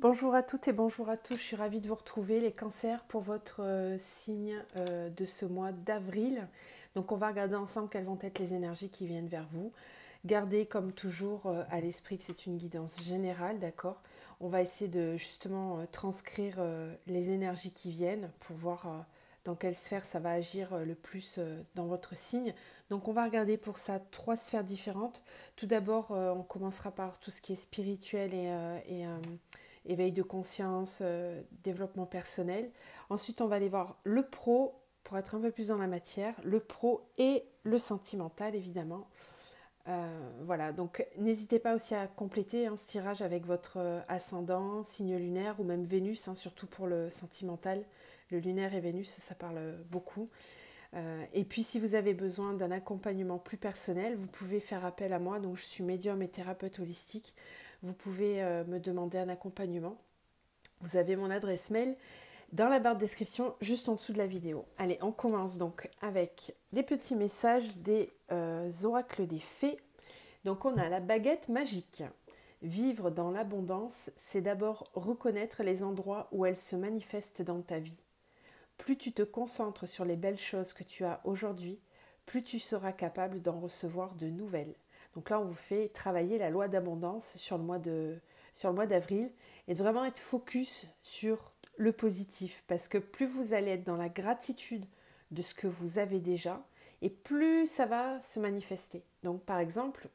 Bonjour à toutes et bonjour à tous, je suis ravie de vous retrouver les cancers pour votre signe de ce mois d'avril. Donc on va regarder ensemble quelles vont être les énergies qui viennent vers vous. Gardez comme toujours à l'esprit que c'est une guidance générale, d'accord. On va essayer de justement transcrire les énergies qui viennent pour voir dans quelle sphère ça va agir le plus dans votre signe. Donc on va regarder pour ça trois sphères différentes. Tout d'abord, on commencera par tout ce qui est spirituel et éveil de conscience, développement personnel. Ensuite, on va aller voir le pro pour être un peu plus dans la matière, le pro et le sentimental évidemment. Voilà, donc n'hésitez pas aussi à compléter ce tirage avec votre ascendant, signe lunaire ou même Vénus, surtout pour le sentimental. Le lunaire et Vénus, ça parle beaucoup. Et puis si vous avez besoin d'un accompagnement plus personnel, vous pouvez faire appel à moi. Donc je suis médium et thérapeute holistique. Vous pouvez me demander un accompagnement. Vous avez mon adresse mail dans la barre de description juste en dessous de la vidéo. Allez, on commence donc avec les petits messages des oracles des fées. Donc on a la baguette magique. Vivre dans l'abondance, c'est d'abord reconnaître les endroits où elle se manifeste dans ta vie. Plus tu te concentres sur les belles choses que tu as aujourd'hui, plus tu seras capable d'en recevoir de nouvelles. Donc là, on vous fait travailler la loi d'abondance sur le mois d'avril et de vraiment être focus sur le positif parce que plus vous allez être dans la gratitude de ce que vous avez déjà et plus ça va se manifester. Donc par exemple,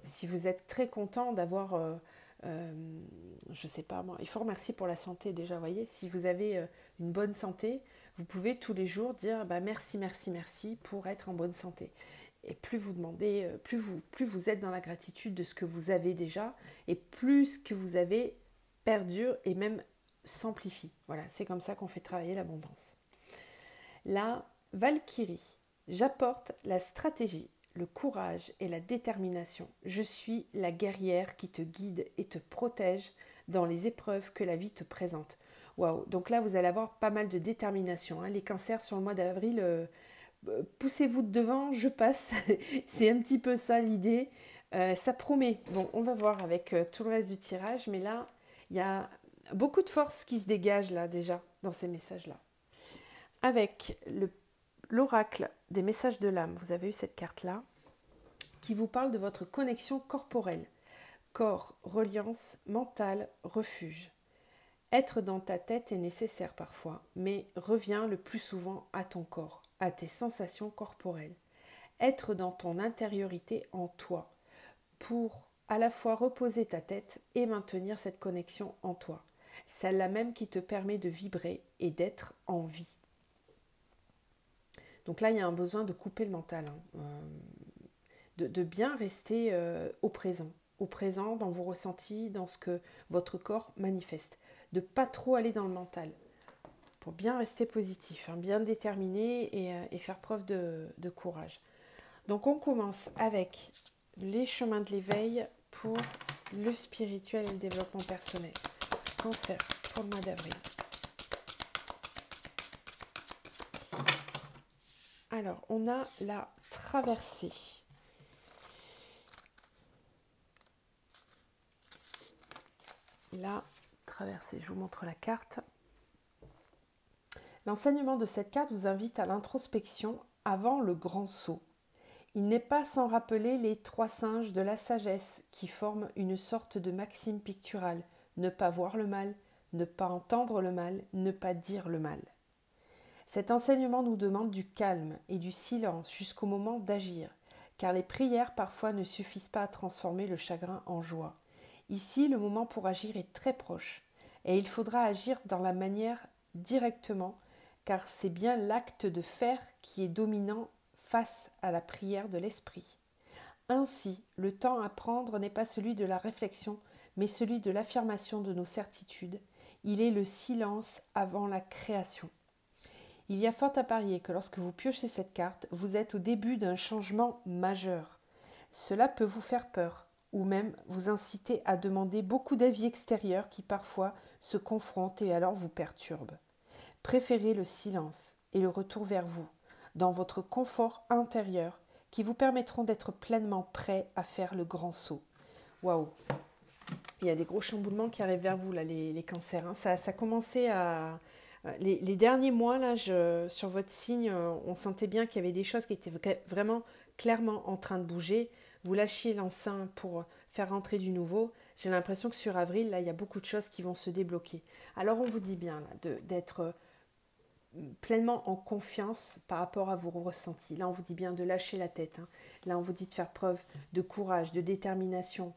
si vous êtes très content d'avoir euh, je sais pas moi, il faut remercier pour la santé déjà, voyez, si vous avez une bonne santé, vous pouvez tous les jours dire merci, merci, merci pour être en bonne santé. Et plus vous demandez, plus vous êtes dans la gratitude de ce que vous avez déjà, et plus ce que vous avez perdure et même s'amplifie. Voilà, c'est comme ça qu'on fait travailler l'abondance. La Valkyrie. J'apporte la stratégie, le courage et la détermination. Je suis la guerrière qui te guide et te protège dans les épreuves que la vie te présente. Waouh, donc là vous allez avoir pas mal de détermination. Les cancers sur le mois d'avril, poussez-vous de devant, je passe. C'est un petit peu ça l'idée. Ça promet. Bon, on va voir avec tout le reste du tirage, mais là, il y a beaucoup de force qui se dégage là déjà dans ces messages-là. Avec l'oracle des messages de l'âme, vous avez eu cette carte-là, qui vous parle de votre connexion corporelle. Corps, reliance, mental, refuge. Être dans ta tête est nécessaire parfois, mais reviens le plus souvent à ton corps, à tes sensations corporelles. Être dans ton intériorité en toi, pour à la fois reposer ta tête et maintenir cette connexion en toi. Celle-là même qui te permet de vibrer et d'être en vie. Donc là, il y a un besoin de couper le mental, de bien rester au présent dans vos ressentis, dans ce que votre corps manifeste, de pas trop aller dans le mental, pour bien rester positif, bien déterminé et faire preuve de courage. Donc on commence avec les chemins de l'éveil pour le spirituel et le développement personnel. Cancer pour le mois d'avril. Alors, on a la traversée. La traversée, je vous montre la carte. L'enseignement de cette carte vous invite à l'introspection avant le grand saut. Il n'est pas sans rappeler les trois singes de la sagesse qui forment une sorte de maxime picturale. Ne pas voir le mal, ne pas entendre le mal, ne pas dire le mal. Cet enseignement nous demande du calme et du silence jusqu'au moment d'agir, car les prières parfois ne suffisent pas à transformer le chagrin en joie. Ici, le moment pour agir est très proche, et il faudra agir dans la manière directement, car c'est bien l'acte de faire qui est dominant face à la prière de l'esprit. Ainsi, le temps à prendre n'est pas celui de la réflexion, mais celui de l'affirmation de nos certitudes. Il est le silence avant la création. Il y a fort à parier que lorsque vous piochez cette carte, vous êtes au début d'un changement majeur. Cela peut vous faire peur, ou même vous inciter à demander beaucoup d'avis extérieurs qui parfois se confrontent et alors vous perturbent. Préférez le silence et le retour vers vous, dans votre confort intérieur, qui vous permettront d'être pleinement prêt à faire le grand saut. Waouh! Il y a des gros chamboulements qui arrivent vers vous, là, les cancers. Hein. Ça commençait à... Les derniers mois, là, sur votre signe, on sentait bien qu'il y avait des choses qui étaient vraiment clairement en train de bouger. Vous lâchiez l'ancien pour faire rentrer du nouveau. J'ai l'impression que sur avril, là, il y a beaucoup de choses qui vont se débloquer. Alors, on vous dit bien là, d'être pleinement en confiance par rapport à vos ressentis. Là, on vous dit bien de lâcher la tête. Hein. Là, on vous dit de faire preuve de courage, de détermination,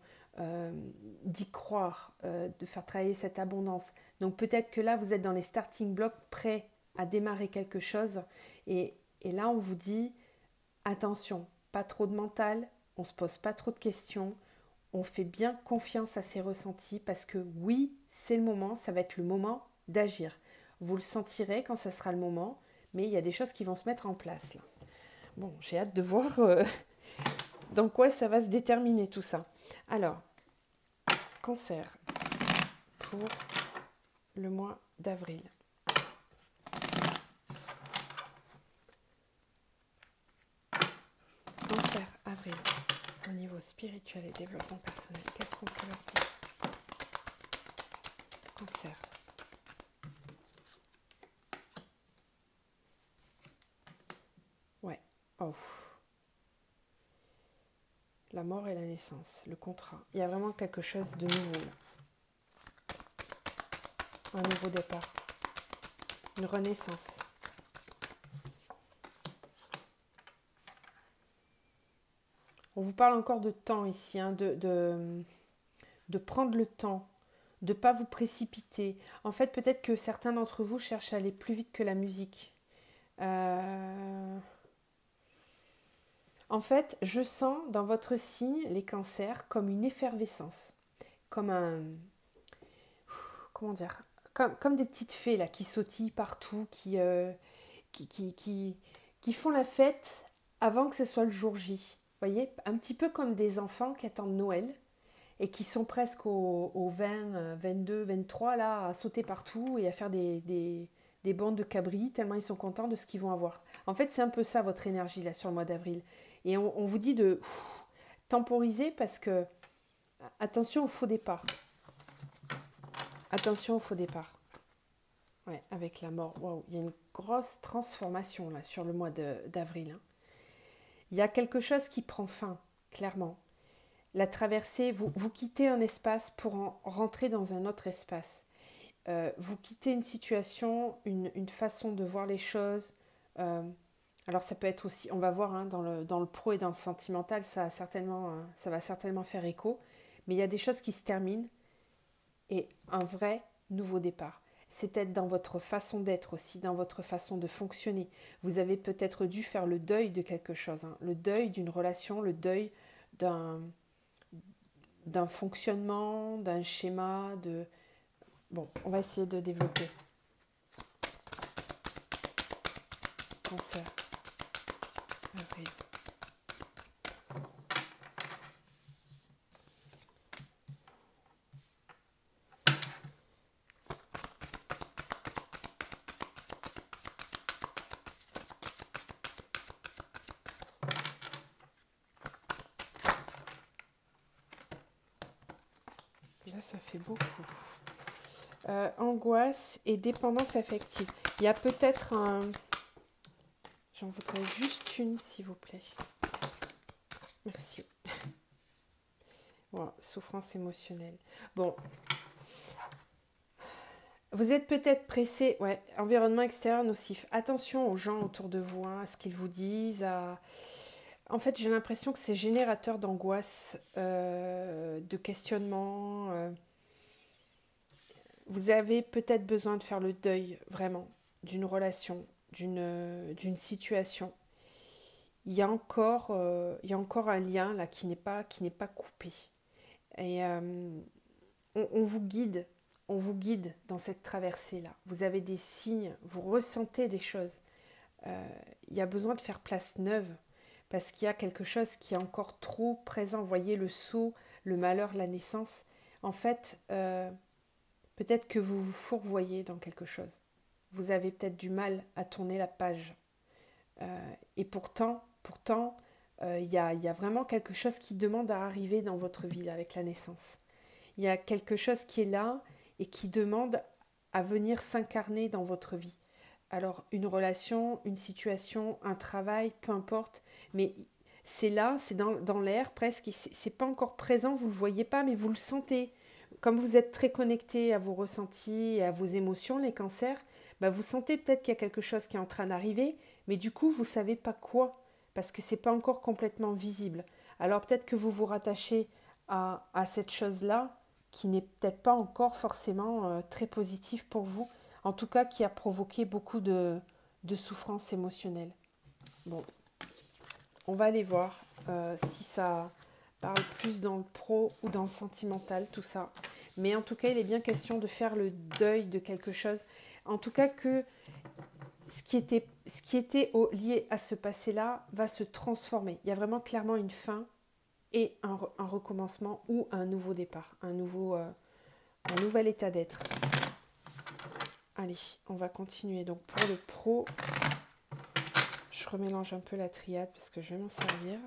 d'y croire, de faire travailler cette abondance. Donc peut-être que là, vous êtes dans les starting blocks, prêts à démarrer quelque chose. Et là, on vous dit, attention, pas trop de mental, on ne se pose pas trop de questions, on fait bien confiance à ses ressentis parce que oui, c'est le moment, ça va être le moment d'agir. Vous le sentirez quand ça sera le moment, mais il y a des choses qui vont se mettre en place là. Bon, j'ai hâte de voir dans quoi ça va se déterminer tout ça. Alors, Cancer pour le mois d'avril. Cancer, avril, au niveau spirituel et développement personnel, qu'est-ce qu'on peut leur dire? Cancer. Ouais. Oh. La mort et la naissance, le contrat. Il y a vraiment quelque chose de nouveau là. Un nouveau départ. Une renaissance. On vous parle encore de temps ici, hein, de prendre le temps, de ne pas vous précipiter. En fait, peut-être que certains d'entre vous cherchent à aller plus vite que la musique. En fait, je sens dans votre signe, les cancers, comme une effervescence. Comme un... Comment dire, comme des petites fées là, qui sautillent partout, qui font la fête avant que ce soit le jour J. Vous voyez, un petit peu comme des enfants qui attendent Noël et qui sont presque au 20, 22, 23 là, à sauter partout et à faire des bandes de cabris tellement ils sont contents de ce qu'ils vont avoir. En fait, c'est un peu ça votre énergie là sur le mois d'avril. Et on vous dit de temporiser parce que attention au faux départ. Attention au faux départ. Ouais, avec la mort. Waouh, il y a une grosse transformation là sur le mois d'avril. Hein. Il y a quelque chose qui prend fin, clairement. La traversée, vous quittez un espace pour rentrer dans un autre espace. Vous quittez une situation, une façon de voir les choses. Alors ça peut être aussi, on va voir hein, dans le pro et dans le sentimental, ça va certainement faire écho. Mais il y a des choses qui se terminent et un vrai nouveau départ. C'est peut-être dans votre façon d'être aussi, dans votre façon de fonctionner. Vous avez peut-être dû faire le deuil de quelque chose, hein, le deuil d'une relation, le deuil d'un fonctionnement, d'un schéma, de... Bon, on va essayer de développer. Cancer, avril. Là, ça fait beaucoup. Angoisse et dépendance affective. Il y a peut-être un... J'en voudrais juste une, s'il vous plaît. Merci. Bon, souffrance émotionnelle. Bon. Vous êtes peut-être pressé. Ouais, environnement extérieur nocif. Attention aux gens autour de vous, hein, à ce qu'ils vous disent. En fait, j'ai l'impression que c'est générateur d'angoisse, de questionnement. Vous avez peut-être besoin de faire le deuil, vraiment, d'une relation, d'une situation. Il y a encore un lien là qui n'est pas coupé. Et on vous guide dans cette traversée-là. Vous avez des signes, vous ressentez des choses. Il y a besoin de faire place neuve parce qu'il y a quelque chose qui est encore trop présent. Vous voyez le sceau, le malheur, la naissance. En fait, peut-être que vous vous fourvoyez dans quelque chose. Vous avez peut-être du mal à tourner la page. Et pourtant, il y a vraiment quelque chose qui demande à arriver dans votre vie là, avec la naissance. Il y a quelque chose qui est là et qui demande à venir s'incarner dans votre vie. Alors, une relation, une situation, un travail, peu importe, mais c'est là, c'est dans l'air presque, c'est pas encore présent, vous le voyez pas, mais vous le sentez. Comme vous êtes très connecté à vos ressentis et à vos émotions, les cancers, bah vous sentez peut-être qu'il y a quelque chose qui est en train d'arriver, mais du coup, vous savez pas quoi, parce que c'est pas encore complètement visible. Alors peut-être que vous vous rattachez à cette chose-là, qui n'est peut-être pas encore forcément très positive pour vous, en tout cas qui a provoqué beaucoup de souffrance émotionnelle. Bon, on va aller voir si ça parle plus dans le pro ou dans le sentimental, tout ça. Mais en tout cas, il est bien question de faire le deuil de quelque chose. En tout cas, que ce qui était lié à ce passé-là va se transformer. Il y a vraiment clairement une fin et un recommencement ou un nouveau départ, un nouvel état d'être. Allez, on va continuer. Donc pour le pro, je remélange un peu la triade parce que je vais m'en servir.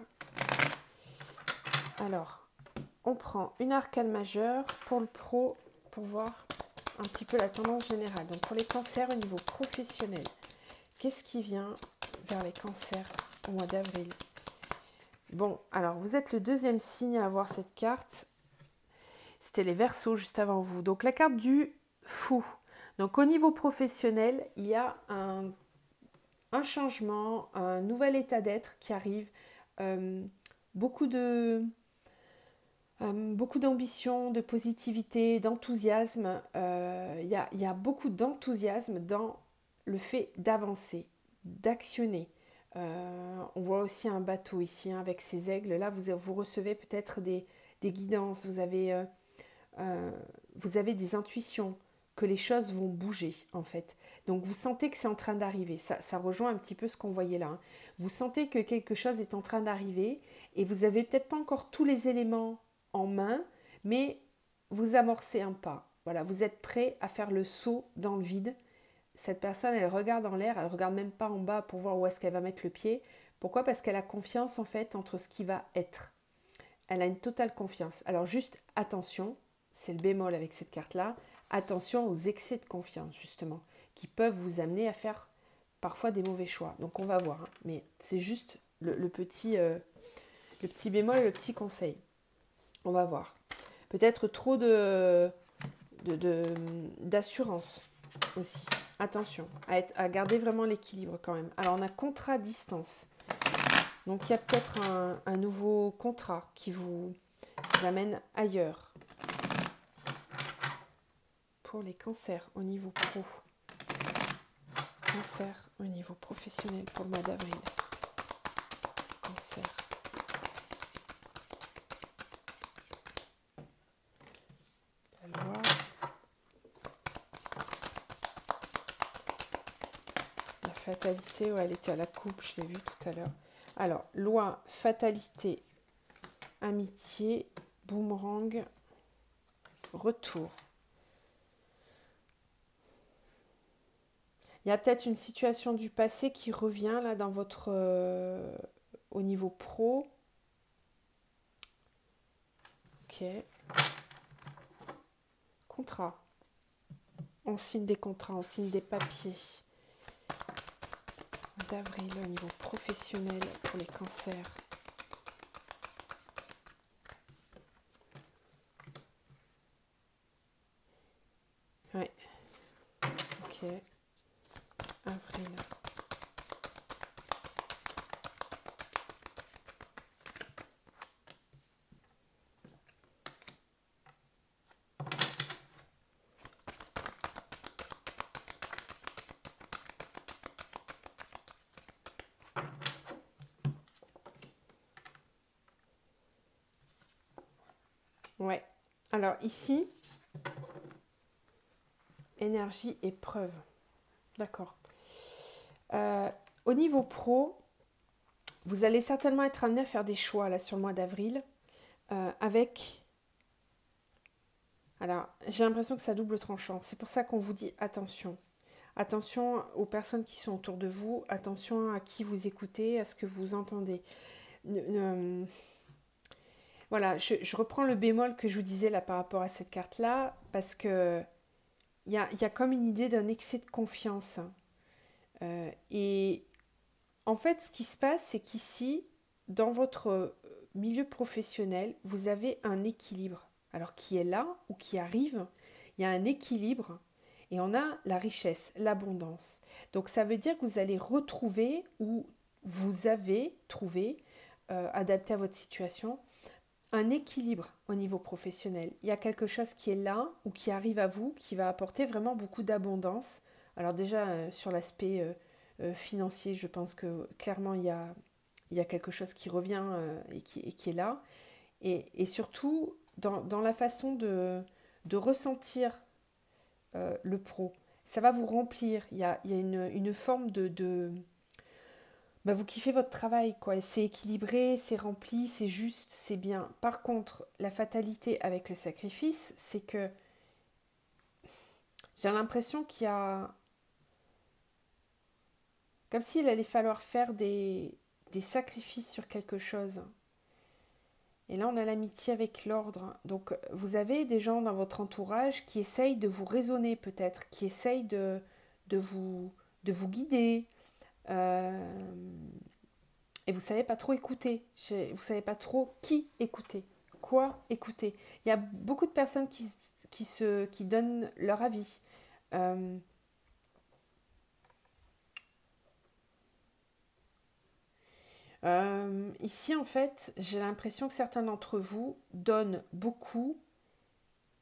Alors, on prend une arcane majeure pour le pro pour voir un petit peu la tendance générale. Donc pour les cancers au niveau professionnel, qu'est-ce qui vient vers les cancers au mois d'avril? Bon, alors vous êtes le deuxième signe à avoir cette carte. C'était les Verseaux juste avant vous. Donc la carte du fou. Donc au niveau professionnel, il y a un changement, un nouvel état d'être qui arrive. Beaucoup d'ambition, de positivité, d'enthousiasme. Il y a beaucoup d'enthousiasme dans le fait d'avancer, d'actionner. On voit aussi un bateau ici hein, avec ces aigles. Là, vous recevez peut-être des guidances. Vous avez des intuitions que les choses vont bouger en fait. Donc vous sentez que c'est en train d'arriver. Ça rejoint un petit peu ce qu'on voyait là. Hein. Vous sentez que quelque chose est en train d'arriver et vous n'avez peut-être pas encore tous les éléments en main, mais vous amorcez un pas. Voilà, vous êtes prêt à faire le saut dans le vide. Cette personne, elle regarde en l'air, elle ne regarde même pas en bas pour voir où est-ce qu'elle va mettre le pied. Pourquoi? Parce qu'elle a confiance en fait entre ce qui va être. Elle a une totale confiance. Alors juste attention, c'est le bémol avec cette carte-là, attention aux excès de confiance justement, qui peuvent vous amener à faire parfois des mauvais choix. Donc on va voir, hein. Mais c'est juste le petit bémol et le petit conseil. On va voir. Peut-être trop d'assurance aussi. Attention, à garder vraiment l'équilibre quand même. Alors on a contrat distance. Donc il y a peut-être un nouveau contrat qui vous amène ailleurs. Pour les cancers au niveau pro. Cancer au niveau professionnel pour le mois d'avril. Cancer. La loi. La fatalité, ouais, elle était à la coupe, je l'ai vu tout à l'heure. Alors, loi, fatalité, amitié, boomerang, retour. Il y a peut-être une situation du passé qui revient là dans votre au niveau pro. Ok. Contrat. On signe des contrats, on signe des papiers. D'avril au niveau professionnel pour les cancers. Ouais. Ok. Avril. Ouais. Alors ici, énergie épreuve. D'accord. Au niveau pro, vous allez certainement être amené à faire des choix là sur le mois d'avril avec... Alors, j'ai l'impression que ça double tranchant. C'est pour ça qu'on vous dit attention. Attention aux personnes qui sont autour de vous. Attention à qui vous écoutez, à ce que vous entendez. Voilà, je reprends le bémol que je vous disais là par rapport à cette carte-là, parce que il y a comme une idée d'un excès de confiance. Et en fait, ce qui se passe, c'est qu'ici, dans votre milieu professionnel, vous avez un équilibre. Alors, qui est là ou qui arrive, il y a un équilibre et on a la richesse, l'abondance. Donc, ça veut dire que vous allez retrouver ou vous avez trouvé, adapté à votre situation, un équilibre au niveau professionnel. Il y a quelque chose qui est là ou qui arrive à vous, qui va apporter vraiment beaucoup d'abondance. Alors déjà, sur l'aspect financier, je pense que clairement, il y a quelque chose qui revient et qui est là. Et surtout, dans la façon de ressentir le pro, ça va vous remplir. Il y a une forme bah, vous kiffez votre travail, quoi. Et c'est équilibré, c'est rempli, c'est juste, c'est bien. Par contre, la fatalité avec le sacrifice, c'est que j'ai l'impression qu'il y a... Comme s'il allait falloir faire des sacrifices sur quelque chose. Et là, on a l'amitié avec l'ordre. Donc, vous avez des gens dans votre entourage qui essayent de vous raisonner peut-être, qui essayent de, vous, de vous guider. Et vous ne savez pas trop écouter. Vous ne savez pas trop qui écouter, quoi écouter. Il y a beaucoup de personnes qui donnent leur avis. Euh, Ici, en fait, j'ai l'impression que certains d'entre vous donnent beaucoup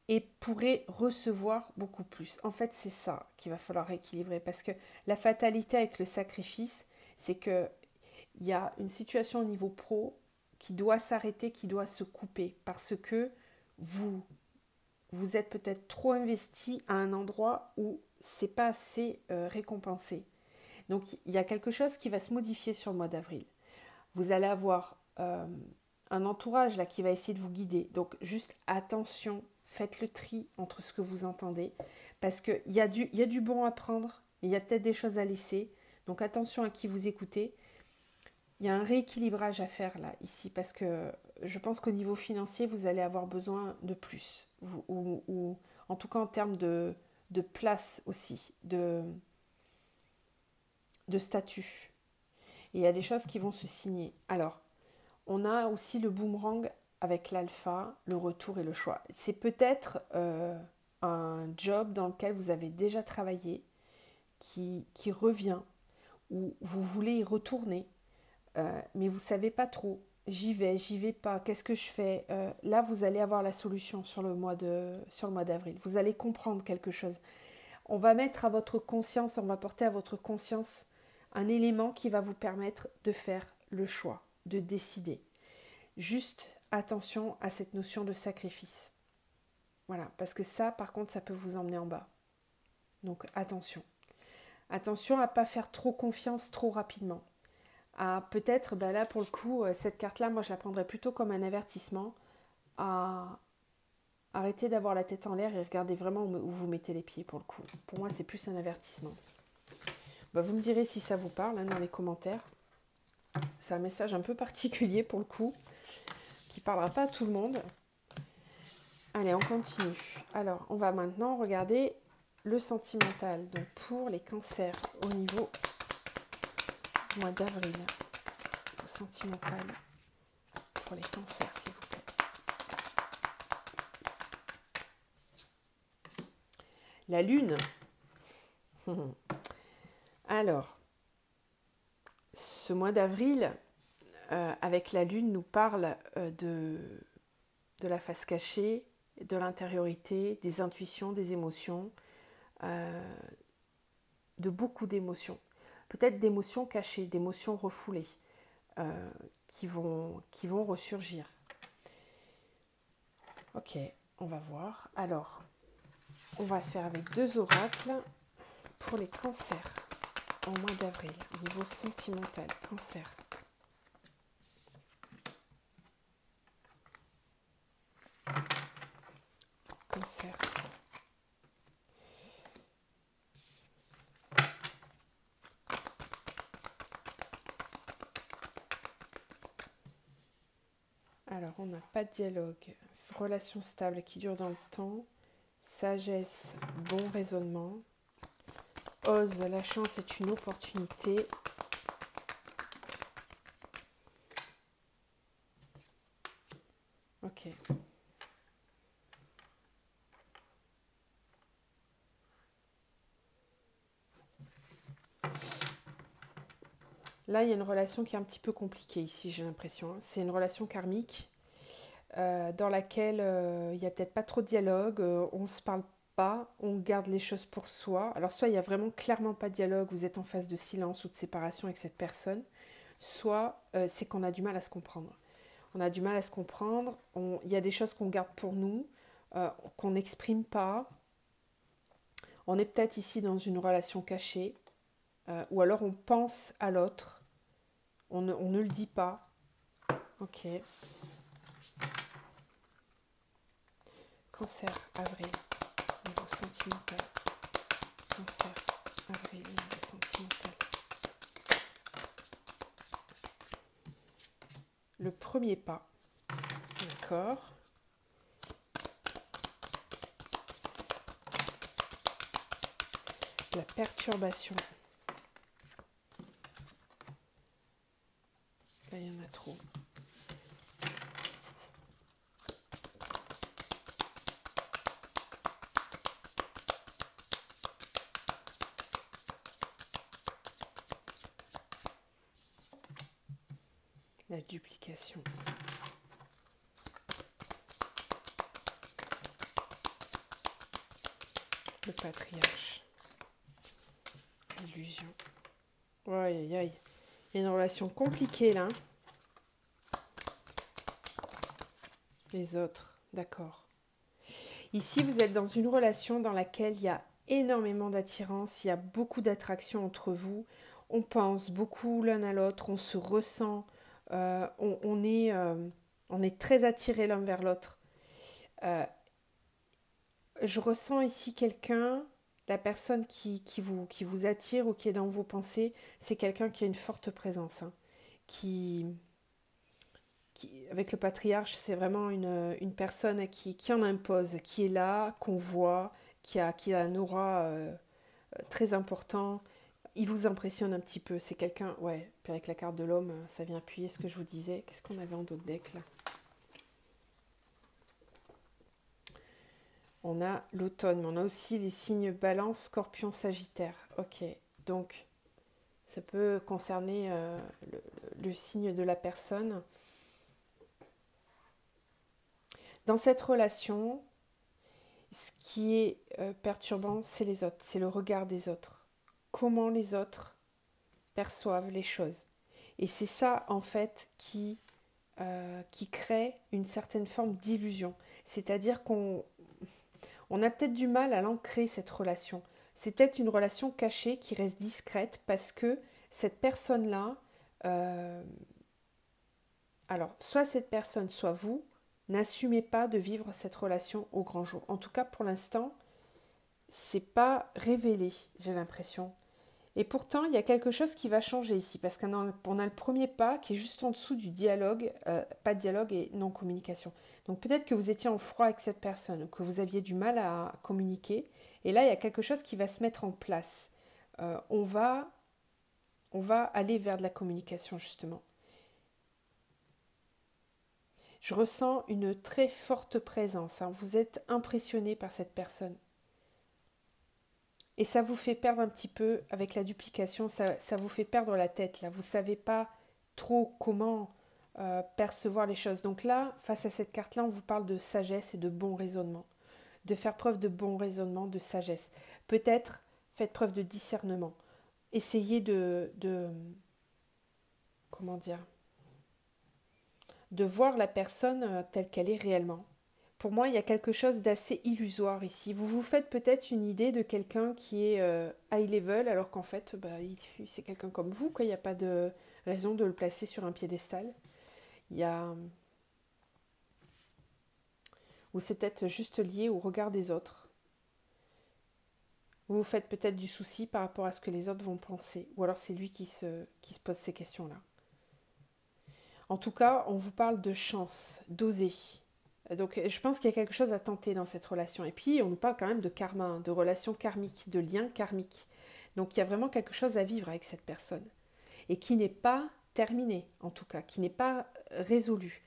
et pourraient recevoir beaucoup plus. En fait, c'est ça qu'il va falloir équilibrer parce que la fatalité avec le sacrifice, c'est que il y a une situation au niveau pro qui doit s'arrêter, qui doit se couper parce que vous vous êtes peut-être trop investi à un endroit où c'est pas assez récompensé. Donc il y a quelque chose qui va se modifier sur le mois d'avril. Vous allez avoir un entourage là qui va essayer de vous guider. Donc juste attention, faites le tri entre ce que vous entendez parce qu'il y a du bon à prendre, mais il y a peut-être des choses à laisser. Donc attention à qui vous écoutez. Il y a un rééquilibrage à faire là, ici, parce que je pense qu'au niveau financier, vous allez avoir besoin de plus. Ou en tout cas en termes de place aussi, de statut. Et il y a des choses qui vont se signer. Alors, on a aussi le boomerang avec l'alpha, le retour et le choix. C'est peut-être un job dans lequel vous avez déjà travaillé, qui revient, ou vous voulez y retourner. Mais vous ne savez pas trop. J'y vais pas, qu'est-ce que je fais Là, vous allez avoir la solution sur le mois d'avril. Vous allez comprendre quelque chose. On va mettre à votre conscience, on va porter à votre conscience un élément qui va vous permettre de faire le choix, de décider. Juste attention à cette notion de sacrifice. Voilà, parce que ça, par contre, ça peut vous emmener en bas. Donc attention. Attention à ne pas faire trop confiance trop rapidement. À peut-être, ben là pour le coup, cette carte-là, moi je la prendrais plutôt comme un avertissement à arrêter d'avoir la tête en l'air et regarder vraiment où vous mettez les pieds pour le coup. Pour moi, c'est plus un avertissement. Ben, vous me direz si ça vous parle hein, dans les commentaires. C'est un message un peu particulier pour le coup, qui ne parlera pas à tout le monde. Allez, on continue. Alors, on va maintenant regarder le sentimental. Donc pour les cancers au niveau du mois d'avril. Le sentimental pour les cancers, s'il vous plaît. La lune. Alors, ce mois d'avril, avec la lune, nous parle de la face cachée, de l'intériorité, des intuitions, des émotions, de beaucoup d'émotions. Peut-être d'émotions cachées, d'émotions refoulées, qui vont ressurgir. Ok, on va voir. Alors, on va faire avec 2 oracles pour les cancers au mois d'avril, au niveau sentimental, cancer. Cancer. Alors, on on n'a pas de dialogue. Relation stable qui dure dans le temps. Sagesse, bon raisonnement. Ose, la chance est une opportunité. Ok. Là, il y a une relation qui est un petit peu compliquée ici, j'ai l'impression. Hein. C'est une relation karmique dans laquelle il n'y a peut-être pas trop de dialogue, on ne se parle pas, on garde les choses pour soi. Alors soit il n'y a vraiment clairement pas de dialogue, vous êtes en phase de silence ou de séparation avec cette personne, soit c'est qu'on a du mal à se comprendre. On a du mal à se comprendre, il y a des choses qu'on garde pour nous, qu'on n'exprime pas. On est peut-être ici dans une relation cachée, ou alors on pense à l'autre, on ne le dit pas. Ok. Cancer, avril, niveau sentimental. Cancer, avril, niveau sentimental. Le premier pas. D'accord. La perturbation. Là, il y en a trop. La duplication. Le patriarche. L'illusion. Aïe, aïe, aïe. Il y a une relation compliquée là. Les autres, d'accord. Ici, vous êtes dans une relation dans laquelle il y a énormément d'attirance, il y a beaucoup d'attraction entre vous. On pense beaucoup l'un à l'autre, on se ressent, on est très attirés l'un vers l'autre. Je ressens ici quelqu'un, la personne qui vous attire ou qui est dans vos pensées, c'est quelqu'un qui a une forte présence, hein, avec le patriarche, c'est vraiment une personne qui en impose, qui est là, qu'on voit, qui a un aura très important. Il vous impressionne un petit peu. C'est quelqu'un, ouais, puis avec la carte de l'homme, ça vient appuyer ce que je vous disais. Qu'est-ce qu'on avait en d'autres decks là? On a l'automne, mais on a aussi les signes Balance, Scorpion, Sagittaire. Ok, donc ça peut concerner le signe de la personne. Dans cette relation, ce qui est perturbant, c'est les autres, c'est le regard des autres. Comment les autres perçoivent les choses. Et c'est ça, en fait, qui crée une certaine forme d'illusion. C'est-à-dire qu'on a peut-être du mal à l'ancrer, cette relation. C'est peut-être une relation cachée qui reste discrète parce que cette personne-là, alors, soit cette personne, soit vous, n'assumez pas de vivre cette relation au grand jour. En tout cas, pour l'instant, c'est pas révélé, j'ai l'impression. Et pourtant, il y a quelque chose qui va changer ici, parce qu'on a le premier pas qui est juste en dessous du dialogue, pas de dialogue et non-communication. Donc peut-être que vous étiez en froid avec cette personne, que vous aviez du mal à communiquer, et là, il y a quelque chose qui va se mettre en place. On va aller vers de la communication, justement. Je ressens une très forte présence, hein. Vous êtes impressionné par cette personne. Et ça vous fait perdre un petit peu, avec la duplication, ça vous fait perdre la tête. Là, vous ne savez pas trop comment percevoir les choses. Donc là, face à cette carte-là, on vous parle de sagesse et de bon raisonnement. De faire preuve de bon raisonnement, de sagesse. Peut-être faites preuve de discernement. Essayez comment dire, de voir la personne telle qu'elle est réellement. Pour moi, il y a quelque chose d'assez illusoire ici. Vous vous faites peut-être une idée de quelqu'un qui est high level, alors qu'en fait, c'est quelqu'un comme vous, quoi. Il n'y a pas de raison de le placer sur un piédestal. Il y a... Ou c'est peut-être juste lié au regard des autres. Vous vous faites peut-être du souci par rapport à ce que les autres vont penser. Ou alors c'est lui qui se pose ces questions-là. En tout cas, on vous parle de chance, d'oser. Donc je pense qu'il y a quelque chose à tenter dans cette relation. Et puis on nous parle quand même de karma, hein, de relations karmiques, de liens karmiques. Donc il y a vraiment quelque chose à vivre avec cette personne. Et qui n'est pas terminé, en tout cas, qui n'est pas résolu.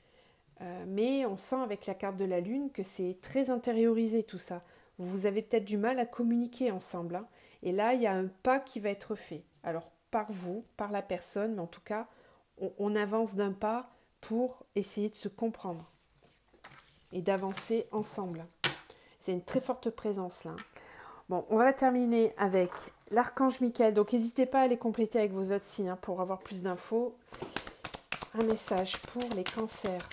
Mais on sent avec la carte de la lune que c'est très intériorisé tout ça. Vous avez peut-être du mal à communiquer ensemble, hein. Et là, il y a un pas qui va être fait. Alors par vous, par la personne, mais en tout cas, on avance d'un pas pour essayer de se comprendre et d'avancer ensemble. C'est une très forte présence là. Bon, on va terminer avec l'archange Michael. Donc n'hésitez pas à les compléter avec vos autres signes, hein, pour avoir plus d'infos. Un message pour les cancers.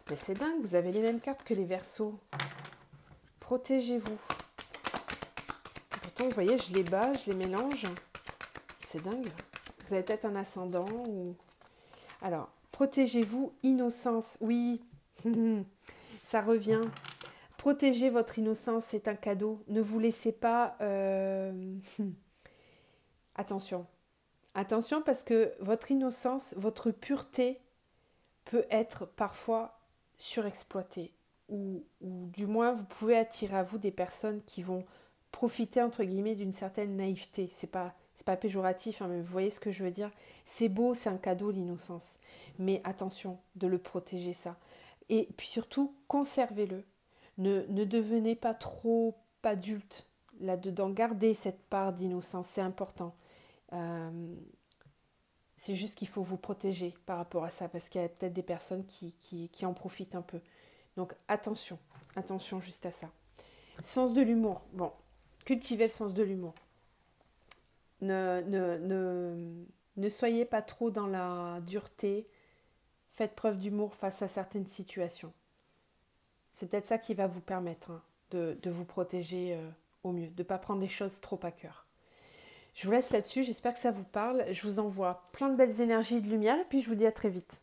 Mais c'est dingue, vous avez les mêmes cartes que les Verseaux. Protégez-vous. Pourtant, vous voyez, je les bats, je les mélange. C'est dingue. Vous avez peut-être un ascendant ou... Alors, protégez-vous, innocence. Oui, ça revient. Protégez votre innocence, c'est un cadeau. Ne vous laissez pas... Attention. Attention parce que votre innocence, votre pureté peut être parfois surexploitée. Ou du moins, vous pouvez attirer à vous des personnes qui vont profiter, entre guillemets, d'une certaine naïveté. C'est pas péjoratif, hein, mais vous voyez ce que je veux dire. C'est beau, c'est un cadeau, l'innocence. Mais attention de le protéger, ça. Et puis surtout, conservez-le. Ne devenez pas trop adulte là-dedans. Gardez cette part d'innocence, c'est important. C'est juste qu'il faut vous protéger par rapport à ça, parce qu'il y a peut-être des personnes qui en profitent un peu. Donc attention juste à ça. Sens de l'humour. Bon, cultivez le sens de l'humour. Ne soyez pas trop dans la dureté. Faites preuve d'humour face à certaines situations. C'est peut-être ça qui va vous permettre, hein, de vous protéger au mieux, de ne pas prendre les choses trop à cœur. Je vous laisse là-dessus, j'espère que ça vous parle. Je vous envoie plein de belles énergies et de lumière et puis je vous dis à très vite.